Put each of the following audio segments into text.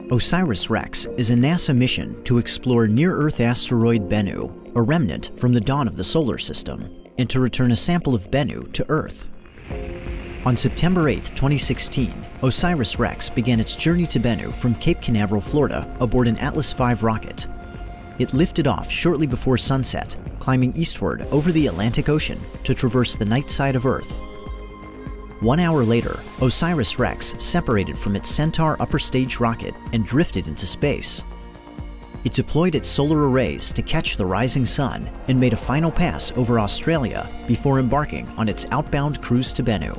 Osiris REx is a NASA mission to explore near-Earth asteroid Bennu, a remnant from the dawn of the solar system, and to return a sample of Bennu to Earth. On September 8, 2016, Osiris REx began its journey to Bennu from Cape Canaveral, Florida, aboard an Atlas V rocket. It lifted off shortly before sunset, climbing eastward over the Atlantic Ocean to traverse the night side of Earth. 1 hour later, Osiris REx separated from its Centaur upper stage rocket and drifted into space. It deployed its solar arrays to catch the rising sun and made a final pass over Australia before embarking on its outbound cruise to Bennu.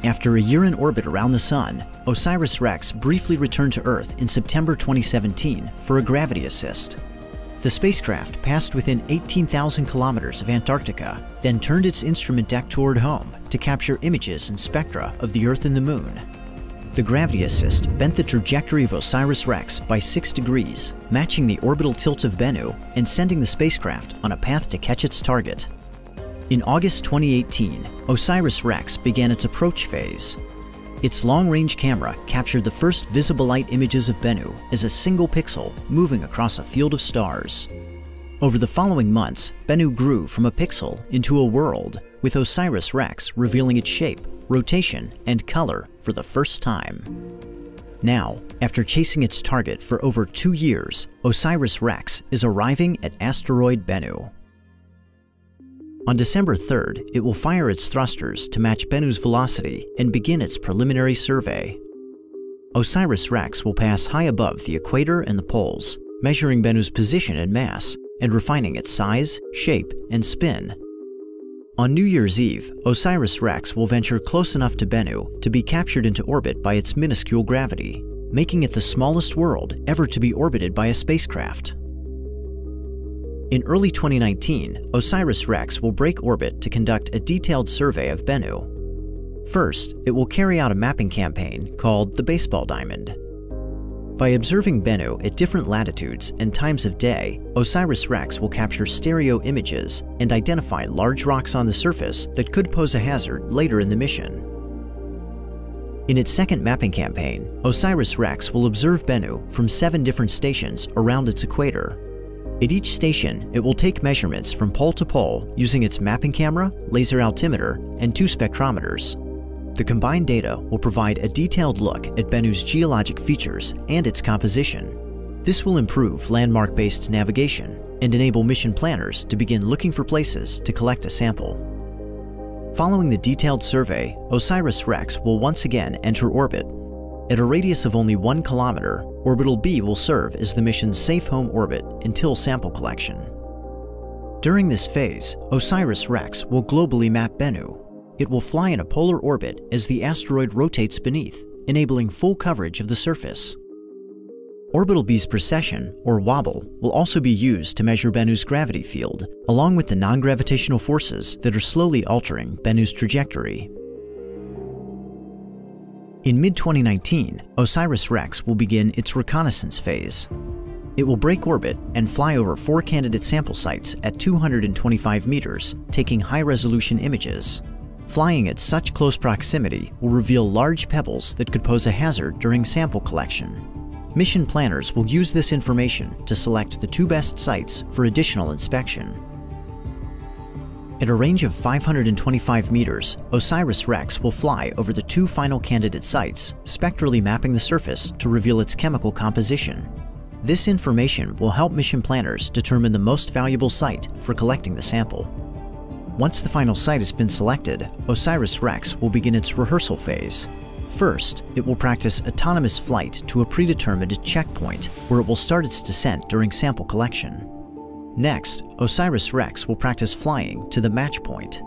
After a year in orbit around the sun, Osiris REx briefly returned to Earth in September 2017 for a gravity assist. The spacecraft passed within 18,000 kilometers of Antarctica, then turned its instrument deck toward home to capture images and spectra of the Earth and the Moon. The gravity assist bent the trajectory of Osiris REx by 6 degrees, matching the orbital tilt of Bennu and sending the spacecraft on a path to catch its target. In August 2018, Osiris REx began its approach phase. Its long-range camera captured the first visible light images of Bennu as a single pixel moving across a field of stars. Over the following months, Bennu grew from a pixel into a world, with Osiris REx revealing its shape, rotation, and color for the first time. Now, after chasing its target for over 2 years, Osiris REx is arriving at Asteroid Bennu. On December 3rd, it will fire its thrusters to match Bennu's velocity and begin its preliminary survey. Osiris REx will pass high above the equator and the poles, measuring Bennu's position and mass, and refining its size, shape, and spin. On New Year's Eve, Osiris REx will venture close enough to Bennu to be captured into orbit by its minuscule gravity, making it the smallest world ever to be orbited by a spacecraft. In early 2019, Osiris REx will break orbit to conduct a detailed survey of Bennu. First, it will carry out a mapping campaign called the Baseball Diamond. By observing Bennu at different latitudes and times of day, Osiris REx will capture stereo images and identify large rocks on the surface that could pose a hazard later in the mission. In its second mapping campaign, Osiris REx will observe Bennu from 7 different stations around its equator. At each station, it will take measurements from pole to pole using its mapping camera, laser altimeter, and 2 spectrometers. The combined data will provide a detailed look at Bennu's geologic features and its composition. This will improve landmark-based navigation and enable mission planners to begin looking for places to collect a sample. Following the detailed survey, Osiris REx will once again enter orbit. At a radius of only 1 kilometer, Orbital B will serve as the mission's safe home orbit until sample collection. During this phase, Osiris REx will globally map Bennu. It will fly in a polar orbit as the asteroid rotates beneath, enabling full coverage of the surface. Orbital B's precession, or wobble, will also be used to measure Bennu's gravity field, along with the non-gravitational forces that are slowly altering Bennu's trajectory. In mid-2019, Osiris REx will begin its reconnaissance phase. It will break orbit and fly over 4 candidate sample sites at 225 meters, taking high-resolution images. Flying at such close proximity will reveal large pebbles that could pose a hazard during sample collection. Mission planners will use this information to select the 2 best sites for additional inspection. At a range of 525 meters, Osiris REx will fly over the 2 final candidate sites, spectrally mapping the surface to reveal its chemical composition. This information will help mission planners determine the most valuable site for collecting the sample. Once the final site has been selected, Osiris REx will begin its rehearsal phase. First, it will practice autonomous flight to a predetermined checkpoint, where it will start its descent during sample collection. Next, Osiris REx will practice flying to the match point.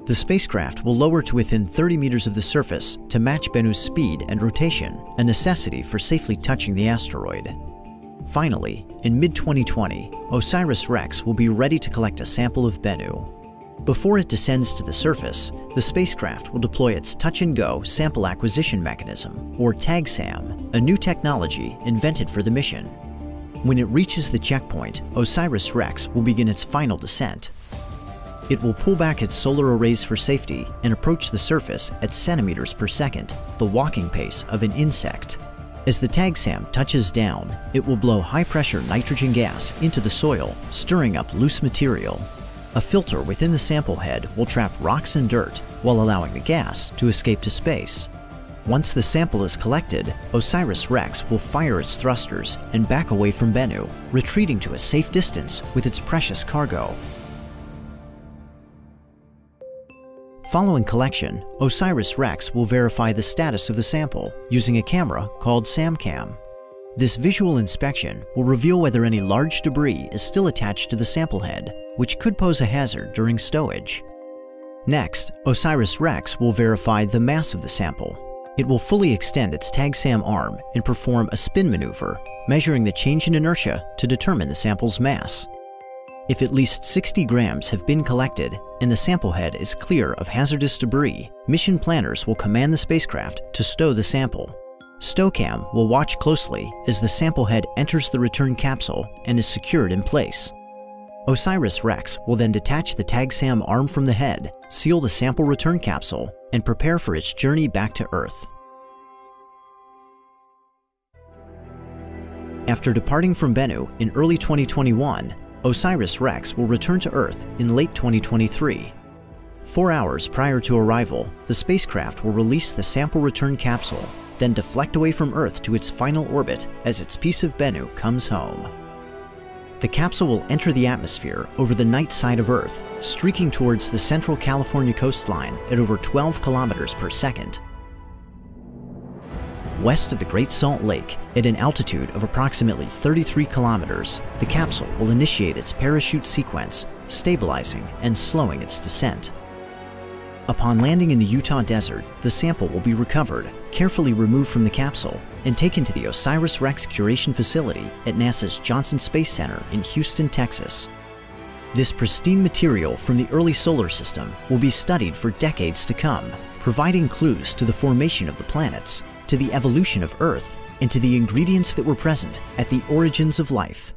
The spacecraft will lower to within 30 meters of the surface to match Bennu's speed and rotation, a necessity for safely touching the asteroid. Finally, in mid-2020, Osiris REx will be ready to collect a sample of Bennu. Before it descends to the surface, the spacecraft will deploy its touch-and-go sample acquisition mechanism, or TAG-SAM, a new technology invented for the mission. When it reaches the checkpoint, Osiris REx will begin its final descent. It will pull back its solar arrays for safety and approach the surface at centimeters per second, the walking pace of an insect. As the tag SAM touches down, it will blow high-pressure nitrogen gas into the soil, stirring up loose material. A filter within the sample head will trap rocks and dirt while allowing the gas to escape to space. Once the sample is collected, Osiris REx will fire its thrusters and back away from Bennu, retreating to a safe distance with its precious cargo. Following collection, Osiris REx will verify the status of the sample using a camera called SAMCAM. This visual inspection will reveal whether any large debris is still attached to the sample head, which could pose a hazard during stowage. Next, Osiris REx will verify the mass of the sample. It will fully extend its tag SAM arm and perform a spin maneuver, measuring the change in inertia to determine the sample's mass. If at least 60 grams have been collected and the sample head is clear of hazardous debris, mission planners will command the spacecraft to stow the sample. StowCam will watch closely as the sample head enters the return capsule and is secured in place. Osiris REx will then detach the tag SAM arm from the head, seal the sample return capsule, and prepare for its journey back to Earth. After departing from Bennu in early 2021, Osiris REx will return to Earth in late 2023. 4 hours prior to arrival, the spacecraft will release the sample return capsule, then deflect away from Earth to its final orbit as its piece of Bennu comes home. The capsule will enter the atmosphere over the night side of Earth, streaking towards the central California coastline at over 12 kilometers per second. West of the Great Salt Lake, at an altitude of approximately 33 kilometers, the capsule will initiate its parachute sequence, stabilizing and slowing its descent. Upon landing in the Utah desert, the sample will be recovered, carefully removed from the capsule, and taken to the Osiris REx curation facility at NASA's Johnson Space Center in Houston, Texas. This pristine material from the early solar system will be studied for decades to come, providing clues to the formation of the planets, to the evolution of Earth, and to the ingredients that were present at the origins of life.